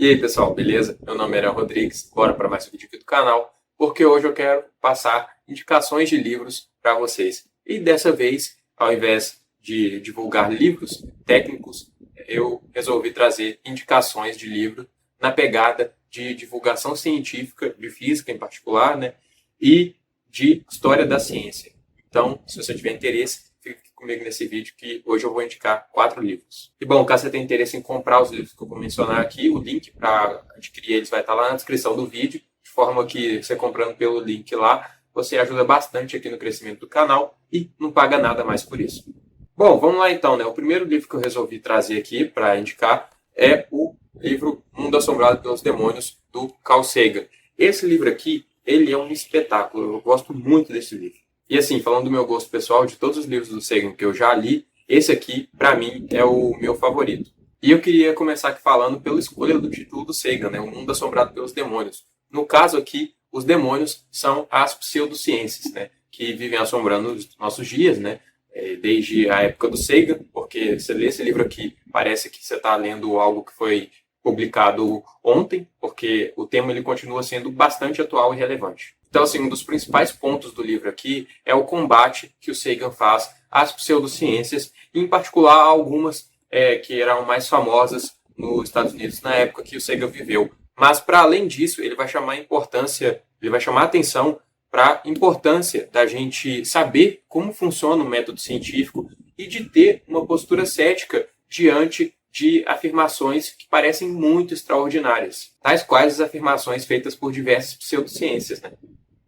E aí, pessoal, beleza? Meu nome é Aaron Rodrigues, bora para mais um vídeo aqui do canal, porque hoje eu quero passar indicações de livros para vocês. E dessa vez, ao invés de divulgar livros técnicos, eu resolvi trazer indicações de livro na pegada de divulgação científica, de física em particular, né? E de história da ciência. Então, se você tiver interesse, fique comigo nesse vídeo que hoje eu vou indicar 4 livros. E bom, caso você tenha interesse em comprar os livros que eu vou mencionar aqui, o link para adquirir eles vai estar lá na descrição do vídeo, de forma que você comprando pelo link lá, você ajuda bastante aqui no crescimento do canal e não paga nada mais por isso. Bom, vamos lá então, né? O primeiro livro que eu resolvi trazer aqui para indicar é o livro Mundo Assombrado pelos Demônios, do Carl Sagan. Esse livro aqui, ele é um espetáculo, eu gosto muito desse livro. E assim, falando do meu gosto pessoal, de todos os livros do Sagan que eu já li, esse aqui, para mim, é o meu favorito. E eu queria começar aqui falando pela escolha do título do Sagan, né? O Mundo Assombrado pelos Demônios. No caso aqui, os demônios são as pseudociências, né? Que vivem assombrando os nossos dias, né? Desde a época do Sagan, porque você lê esse livro aqui, parece que você está lendo algo que foi publicado ontem, porque o tema ele continua sendo bastante atual e relevante. Então, assim, um dos principais pontos do livro aqui é o combate que o Sagan faz às pseudociências, e em particular algumas que eram mais famosas nos Estados Unidos na época que o Sagan viveu. Mas, para além disso, ele vai chamar a atenção para a importância da gente saber como funciona o método científico e de ter uma postura cética diante de afirmações que parecem muito extraordinárias, tais quais as afirmações feitas por diversas pseudociências, né?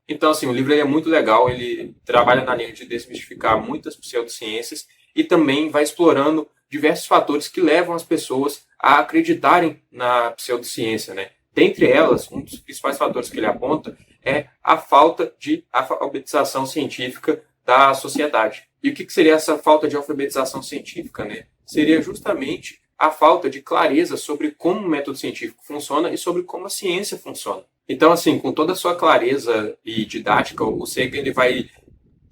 Então, assim, o livro ele é muito legal, ele trabalha na linha de desmistificar muitas pseudociências e também vai explorando diversos fatores que levam as pessoas a acreditarem na pseudociência, né? Dentre elas, um dos principais fatores que ele aponta é a falta de alfabetização científica da sociedade. E o que seria essa falta de alfabetização científica, né? Seria justamente a falta de clareza sobre como o método científico funciona e sobre como a ciência funciona. Então, assim, com toda a sua clareza e didática, o Sagan ele vai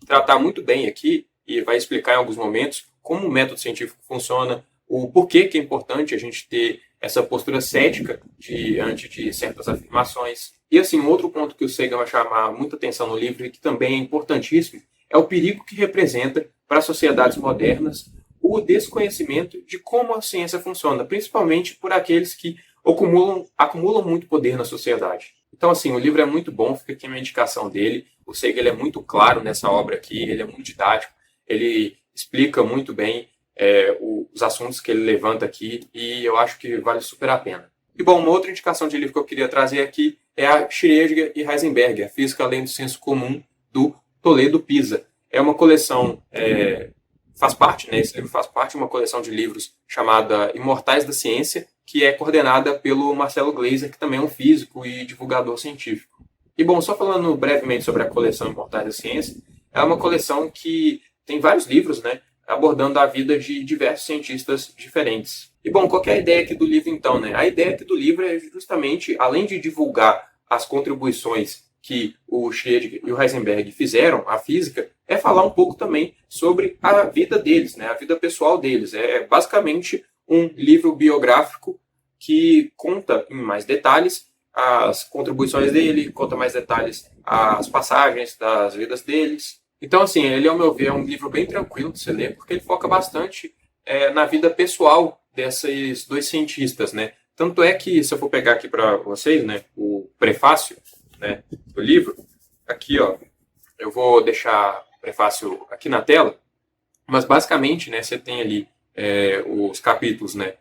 tratar muito bem aqui e vai explicar em alguns momentos como o método científico funciona, o porquê que é importante a gente ter essa postura cética diante de certas afirmações. E, assim, um outro ponto que o Sagan vai chamar muita atenção no livro e que também é importantíssimo é o perigo que representa para as sociedades modernas o desconhecimento de como a ciência funciona, principalmente por aqueles que acumulam muito poder na sociedade. Então, assim, o livro é muito bom, fica aqui a minha indicação dele. O Sagan ele é muito claro nessa obra aqui, ele é muito didático, ele explica muito bem os assuntos que ele levanta aqui e eu acho que vale super a pena. E, bom, uma outra indicação de livro que eu queria trazer aqui é a Schrödinger e Heisenberg, a Física Além do Senso Comum, do Toledo Pisa. É uma coleção... faz parte, né? Esse livro faz parte de uma coleção de livros chamada Imortais da Ciência, que é coordenada pelo Marcelo Gleiser, que também é um físico e divulgador científico. E, bom, só falando brevemente sobre a coleção Imortais da Ciência, é uma coleção que tem vários livros, né? Abordando a vida de diversos cientistas diferentes. E, bom, qual que é a ideia aqui do livro, então, né? A ideia aqui do livro é justamente, além de divulgar as contribuições que o Schrödinger e o Heisenberg fizeram à física, é falar um pouco também sobre a vida deles, né? A vida pessoal deles. É basicamente um livro biográfico que conta em mais detalhes as contribuições dele, conta mais detalhes as passagens das vidas deles. Então, assim, ele, ao meu ver, é um livro bem tranquilo de se ler, porque ele foca bastante na vida pessoal desses dois cientistas, né? Tanto é que, se eu for pegar aqui para vocês, né, o prefácio, né, do livro, aqui, ó, eu vou deixar o prefácio aqui na tela, mas basicamente, né, você tem ali os capítulos, né,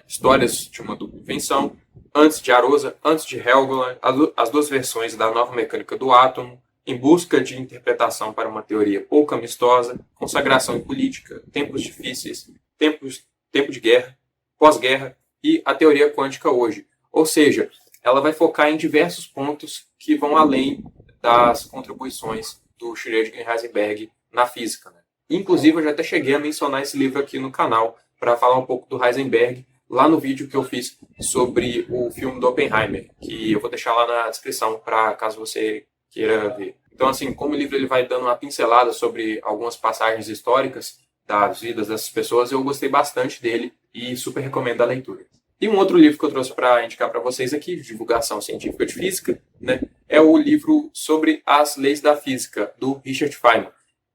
Histórias de uma Dupla Invenção, Antes de Arosa, Antes de Helgoland, as duas versões da Nova Mecânica do Átomo, Em Busca de Interpretação para uma Teoria Pouco Amistosa, Consagração em Política, Tempos Difíceis, Tempo de Guerra, Pós-Guerra e a Teoria Quântica Hoje. Ou seja, ela vai focar em diversos pontos que vão além das contribuições do Schrödinger e Heisenberg na física, né? Inclusive, eu já até cheguei a mencionar esse livro aqui no canal para falar um pouco do Heisenberg lá no vídeo que eu fiz sobre o filme do Oppenheimer, que eu vou deixar lá na descrição para caso você queira ver. Então, assim, como o livro ele vai dando uma pincelada sobre algumas passagens históricas das vidas dessas pessoas, eu gostei bastante dele e super recomendo a leitura. E um outro livro que eu trouxe para indicar para vocês aqui, de divulgação científica de física, né, é o livro sobre as leis da física, do Richard Feynman.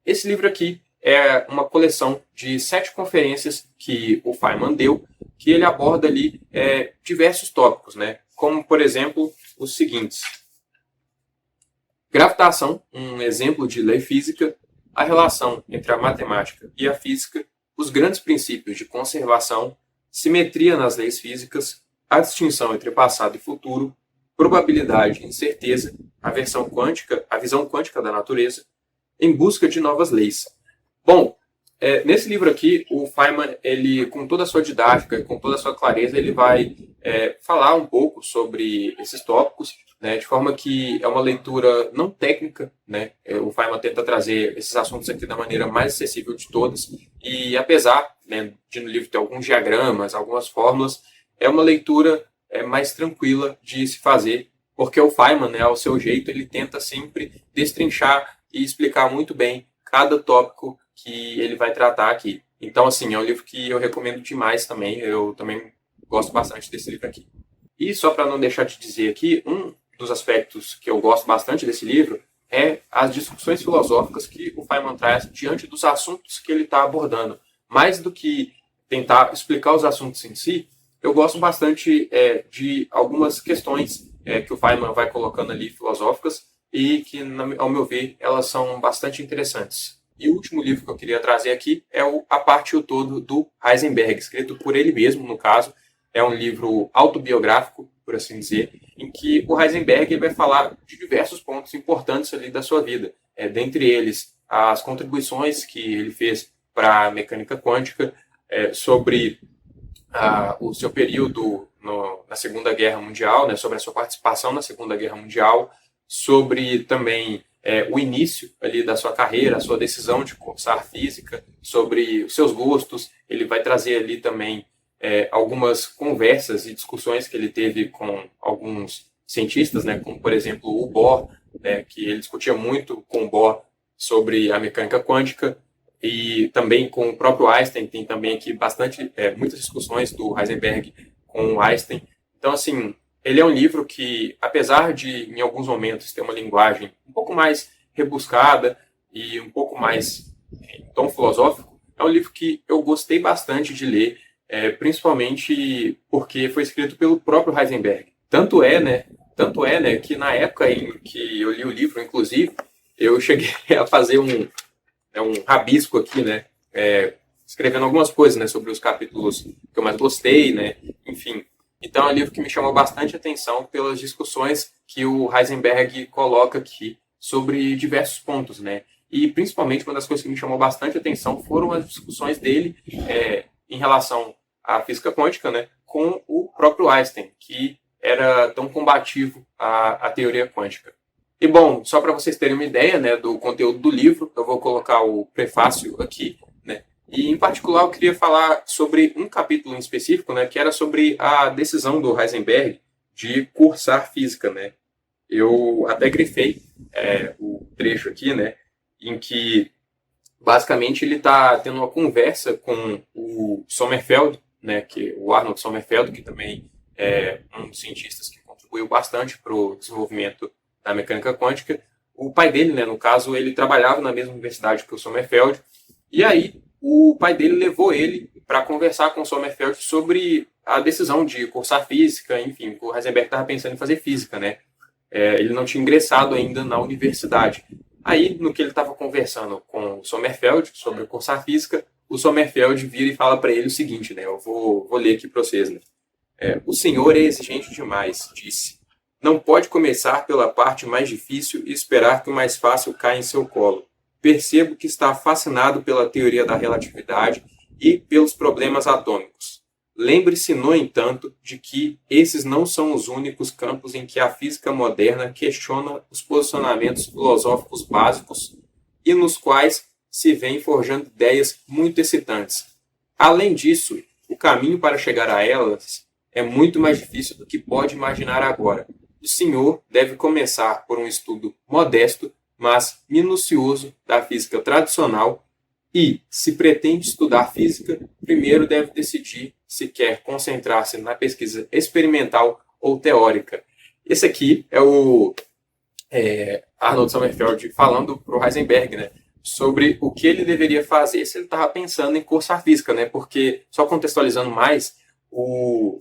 Esse livro aqui é uma coleção de 7 conferências que o Feynman deu, que ele aborda ali diversos tópicos, né, como, por exemplo, os seguintes: gravitação, um exemplo de lei física, a relação entre a matemática e a física, os grandes princípios de conservação, simetria nas leis físicas, a distinção entre passado e futuro, probabilidade e incerteza, a visão quântica da natureza, em busca de novas leis. Bom, nesse livro aqui, o Feynman, ele, com toda a sua didática, com toda a sua clareza, ele vai falar um pouco sobre esses tópicos, né, de forma que é uma leitura não técnica, né? O Feynman tenta trazer esses assuntos aqui da maneira mais acessível de todas, e apesar, né, de no livro ter alguns diagramas, algumas fórmulas, é uma leitura mais tranquila de se fazer, porque o Feynman, né, ao seu jeito, ele tenta sempre destrinchar e explicar muito bem cada tópico que ele vai tratar aqui. Então, assim, é um livro que eu recomendo demais também, eu também gosto bastante desse livro aqui. E só para não deixar de dizer aqui, um dos aspectos que eu gosto bastante desse livro é as discussões filosóficas que o Feynman traz diante dos assuntos que ele está abordando. Mais do que tentar explicar os assuntos em si, eu gosto bastante de algumas questões que o Feynman vai colocando ali, filosóficas, e que, ao meu ver, elas são bastante interessantes. E o último livro que eu queria trazer aqui é A Parte e o Todo, do Heisenberg, escrito por ele mesmo, no caso. É um livro autobiográfico, por assim dizer, em que o Heisenberg vai falar de diversos pontos importantes ali da sua vida. Dentre eles, as contribuições que ele fez para a mecânica quântica, sobre o seu período na Segunda Guerra Mundial, né, sobre a sua participação na Segunda Guerra Mundial, sobre também o início ali da sua carreira, a sua decisão de cursar física, sobre os seus gostos. Ele vai trazer ali também algumas conversas e discussões que ele teve com alguns cientistas, né, como, por exemplo, o Bohr, né, que ele discutia muito com o Bohr sobre a mecânica quântica, e também com o próprio Einstein. Tem também aqui muitas discussões do Heisenberg com o Einstein. Então, assim, ele é um livro que, apesar de, em alguns momentos, ter uma linguagem um pouco mais rebuscada e um pouco mais em tom filosófico, é um livro que eu gostei bastante de ler, principalmente porque foi escrito pelo próprio Heisenberg. Tanto é, né, que na época em que eu li o livro, inclusive, eu cheguei a fazer um rabisco aqui, né, escrevendo algumas coisas, né, sobre os capítulos que eu mais gostei, né, enfim. Então é um livro que me chamou bastante atenção pelas discussões que o Heisenberg coloca aqui sobre diversos pontos, né. E principalmente uma das coisas que me chamou bastante atenção foram as discussões dele em relação à física quântica, né, com o próprio Einstein, que era tão combativo à teoria quântica. E bom, só para vocês terem uma ideia, né, do conteúdo do livro, eu vou colocar o prefácio aqui, né, e em particular eu queria falar sobre um capítulo em específico, né, que era sobre a decisão do Heisenberg de cursar física, né. Eu até grifei o trecho aqui, né, em que basicamente ele está tendo uma conversa com o Sommerfeld, né, o Arnold Sommerfeld, que também é um dos cientistas que contribuiu bastante para o desenvolvimento da mecânica quântica. O pai dele, né, no caso, ele trabalhava na mesma universidade que o Sommerfeld, e aí o pai dele levou ele para conversar com o Sommerfeld sobre a decisão de cursar física. Enfim, o Heisenberg estava pensando em fazer física, né? Ele não tinha ingressado ainda na universidade. Aí, no que ele estava conversando com o Sommerfeld sobre cursar física, o Sommerfeld vira e fala para ele o seguinte, né? Eu vou ler aqui para vocês, né? O senhor é exigente demais, disse. Não pode começar pela parte mais difícil e esperar que o mais fácil caia em seu colo. Percebo que está fascinado pela teoria da relatividade e pelos problemas atômicos. Lembre-se, no entanto, de que esses não são os únicos campos em que a física moderna questiona os posicionamentos filosóficos básicos e nos quais se vêm forjando ideias muito excitantes. Além disso, o caminho para chegar a elas é muito mais difícil do que pode imaginar agora. O senhor deve começar por um estudo modesto, mas minucioso, da física tradicional, E, se pretende estudar física, primeiro deve decidir se quer concentrar-se na pesquisa experimental ou teórica. Esse aqui é o Arnold Sommerfeld falando para o Heisenberg, né, sobre o que ele deveria fazer se ele estava pensando em cursar física, né, porque, só contextualizando mais, o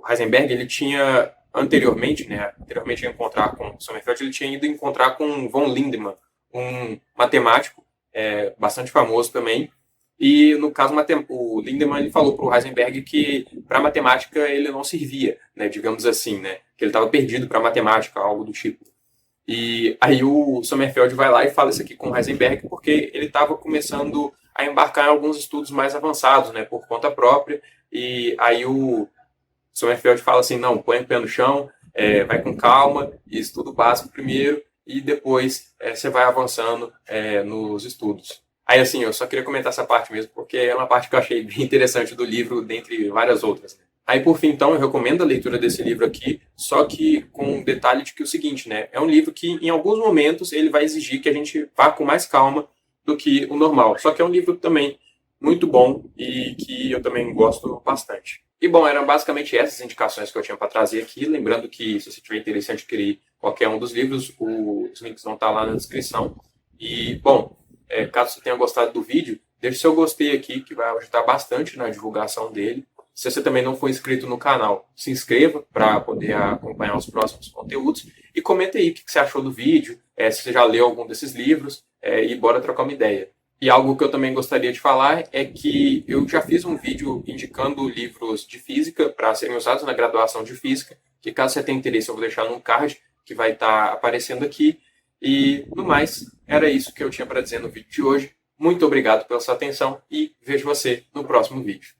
Heisenberg ele tinha anteriormente a encontrar com o Sommerfeld, ele tinha ido encontrar com von Lindemann, um matemático bastante famoso também. E no caso, o Lindemann ele falou para o Heisenberg que para matemática ele não servia, né, digamos assim, né, que ele estava perdido para matemática, algo do tipo. E aí o Sommerfeld vai lá e fala isso aqui com o Heisenberg porque ele estava começando a embarcar em alguns estudos mais avançados, né, por conta própria. E aí o Sommerfeld fala assim, não, põe o pé no chão, vai com calma, estuda o básico primeiro e depois você vai avançando nos estudos. Aí, assim, eu só queria comentar essa parte mesmo, porque é uma parte que eu achei bem interessante do livro, dentre várias outras. Né? Aí, por fim, então, eu recomendo a leitura desse livro aqui, só que com um detalhe de que é o seguinte, né? É um livro que, em alguns momentos, ele vai exigir que a gente vá com mais calma do que o normal. Só que é um livro também muito bom e que eu também gosto bastante. E, bom, eram basicamente essas indicações que eu tinha para trazer aqui. Lembrando que, se você tiver interesse em adquirir qualquer um dos livros, os links vão estar lá na descrição. E, bom, caso você tenha gostado do vídeo, deixe seu gostei aqui, que vai ajudar bastante na divulgação dele. Se você também não for inscrito no canal, se inscreva para poder acompanhar os próximos conteúdos. E comenta aí o que você achou do vídeo, se você já leu algum desses livros, e bora trocar uma ideia. E algo que eu também gostaria de falar é que eu já fiz um vídeo indicando livros de física para serem usados na graduação de física, que caso você tenha interesse eu vou deixar num card que vai estar aparecendo aqui. E, no mais, era isso que eu tinha para dizer no vídeo de hoje. Muito obrigado pela sua atenção e vejo você no próximo vídeo.